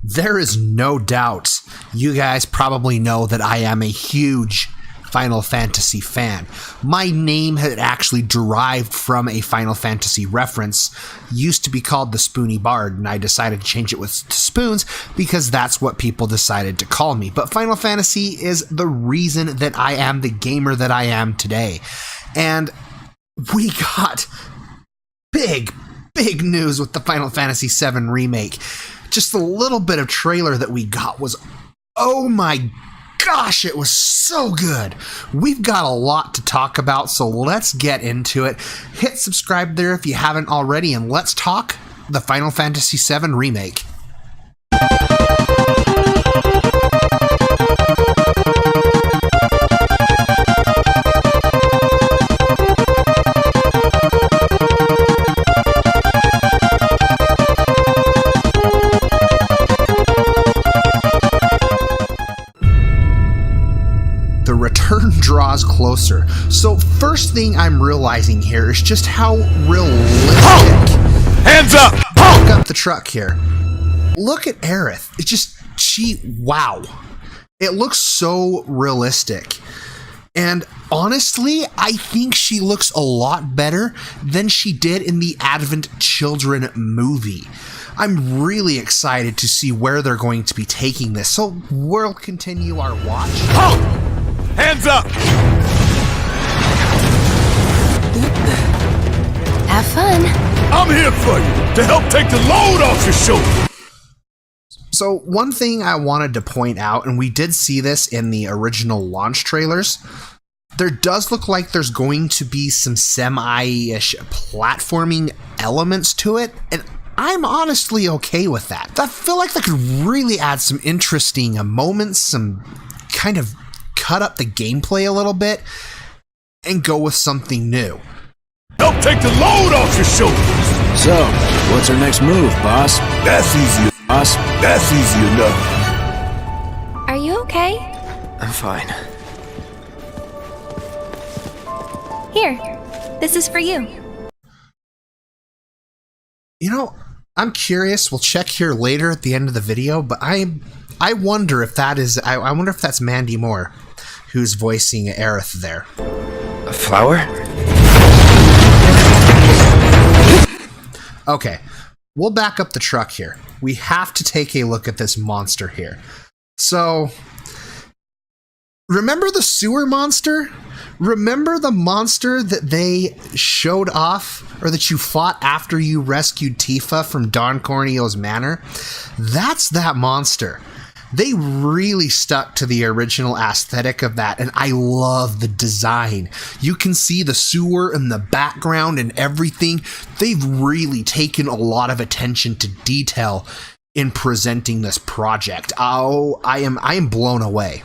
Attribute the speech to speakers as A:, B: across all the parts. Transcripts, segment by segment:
A: There is no doubt you guys probably know that I am a huge Final Fantasy fan. My name had actually derived from a Final Fantasy reference. Used to be called the Spoony Bard, and I decided to change it to Spoons because that's what people decided to call me. But Final Fantasy is the reason that I am the gamer that I am today. And we got big news with the Final Fantasy VII Remake. Just a little bit of trailer that we got was, oh my gosh, it was so good. We've got a lot to talk about, so let's get into it. Hit subscribe there if you haven't already, and let's talk the Final Fantasy VII Remake. Draws closer. So first thing I'm realizing here is just how realistic.
B: Hands up!
A: Back up the truck here. Look at Aerith. It's just wow. It looks so realistic. And honestly, I think she looks a lot better than she did in the Advent Children movie. I'm really excited to see where they're going to be taking this. So we'll continue our watch.
B: Hands up!
C: Have fun.
B: I'm here for you, to help take the load off your shoulder.
A: So one thing I wanted to point out, and we did see this in the original launch trailers, there does look like there's going to be some semi-ish platforming elements to it, and I'm honestly okay with that. I feel like that could really add some interesting moments, some kind of cut up the gameplay a little bit and go with something new.
B: Help take the load off your shoulders.
D: So, what's our next move, boss?
B: That's easy,
D: Boss?
B: That's easy enough.
C: Are you okay?
D: I'm fine.
C: Here, this is for you.
A: You know, I'm curious. We'll check here later at the end of the video, but I wonder if that is. I wonder if that's Mandy Moore, who's voicing Aerith there.
D: A flower?
A: Okay, we'll back up the truck here. We have to take a look at this monster here. So, remember the sewer monster? Remember the monster that they showed off, or that you fought after you rescued Tifa from Don Corneo's manor? That's that monster. They really stuck to the original aesthetic of that, and I love the design. You can see the sewer in the background and everything. They've really taken a lot of attention to detail in presenting this project. Oh, I am blown away.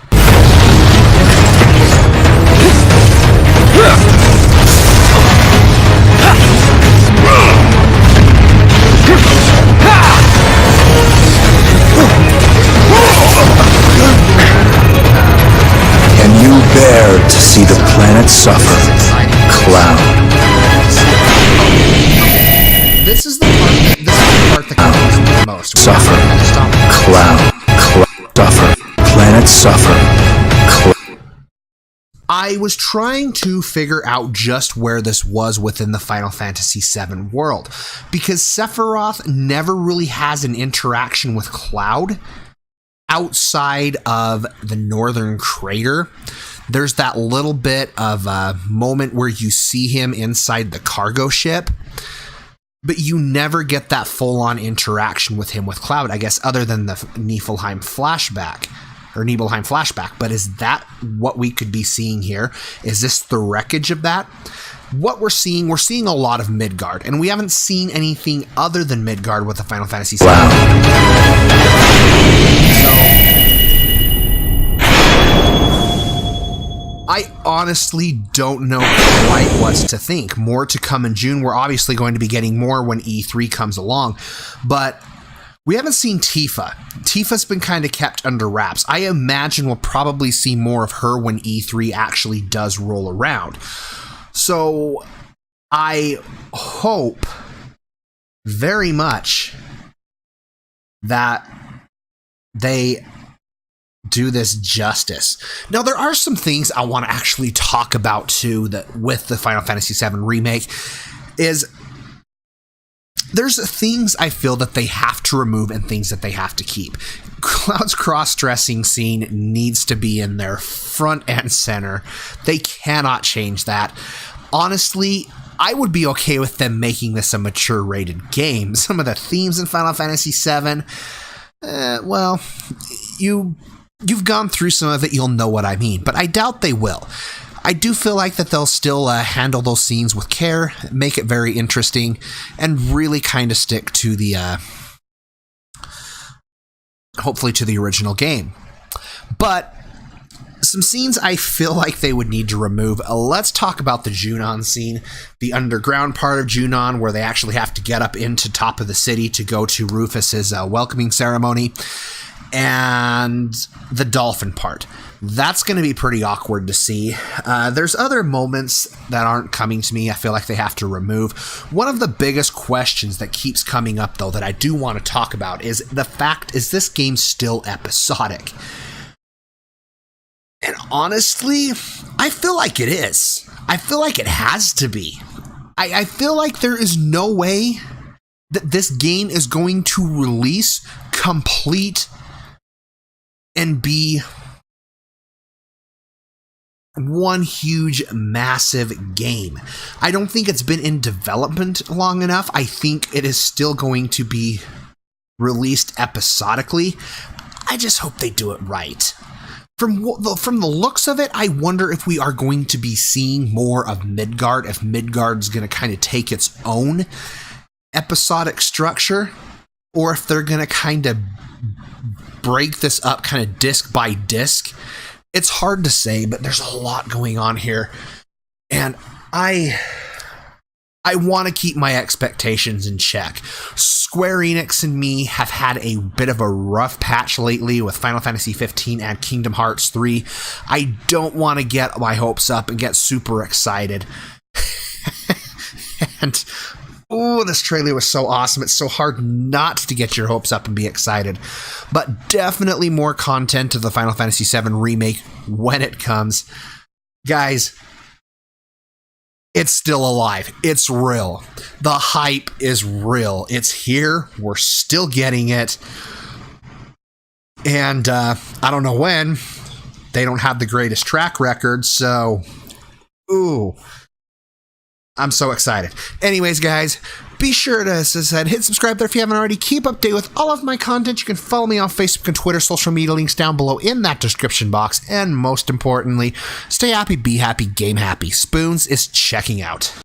E: Can you bear to see the planet suffer? Cloud.
A: This is the part that confuses me the most.
E: Suffer. Cloud. Suffer. Planet suffer.
A: I was trying to figure out just where this was within the Final Fantasy VII world, because Sephiroth never really has an interaction with Cloud outside of the Northern Crater. There's that little bit of a moment where you see him inside the cargo ship, but you never get that full-on interaction with him with Cloud, I guess, other than the Niflheim flashback. But is that what we could be seeing here? Is this the wreckage of that? What we're seeing a lot of Midgard, and we haven't seen anything other than Midgard with the Final Fantasy VII.
E: Wow.
A: So, I honestly don't know quite what to think. More to come in June. We're obviously going to be getting more when E3 comes along, but we haven't seen Tifa. Tifa's been kind of kept under wraps. I imagine we'll probably see more of her when E3 actually does roll around. So I hope very much that they do this justice. Now, there are some things I want to actually talk about too that with the Final Fantasy VII Remake is there's things I feel that they have to remove and things that they have to keep. Cloud's cross-dressing scene needs to be in there front and center. They cannot change that. Honestly, I would be okay with them making this a mature rated game. Some of the themes in Final Fantasy VII, well, you've gone through some of it, you'll know what I mean, but I doubt they will. I do feel like that they'll still handle those scenes with care, make it very interesting, and really kind of stick to the, hopefully to the original game. But some scenes I feel like they would need to remove. Let's talk about the Junon scene, the underground part of Junon, where they actually have to get up into top of the city to go to Rufus's welcoming ceremony, and the dolphin part. That's going to be pretty awkward to see. There's other moments that aren't coming to me I feel like they have to remove. One of the biggest questions that keeps coming up, though, that I do want to talk about is the fact, is this game still episodic? And honestly, I feel like it is. I feel like it has to be. I feel like there is no way that this game is going to release complete and be one huge, massive game. I don't think it's been in development long enough. I think it is still going to be released episodically. I just hope they do it right. From the looks of it, I wonder if we are going to be seeing more of Midgard, if Midgard's going to kind of take its own episodic structure, or if they're going to kind of break this up kind of disc by disc. It's hard to say, but there's a lot going on here, and I want to keep my expectations in check. Square Enix and me have had a bit of a rough patch lately with Final Fantasy 15 and Kingdom Hearts 3. I don't want to get my hopes up and get super excited. And oh, this trailer was so awesome. It's so hard not to get your hopes up and be excited. But definitely more content of the Final Fantasy VII Remake when it comes. Guys, it's still alive. It's real. The hype is real. It's here. We're still getting it. And I don't know when. They don't have the greatest track record, so ooh. I'm so excited. Anyways, guys, be sure to, as I said, hit subscribe there if you haven't already. Keep updated with all of my content. You can follow me on Facebook and Twitter, social media links down below in that description box. And most importantly, stay happy, be happy, game happy. Spoons is checking out.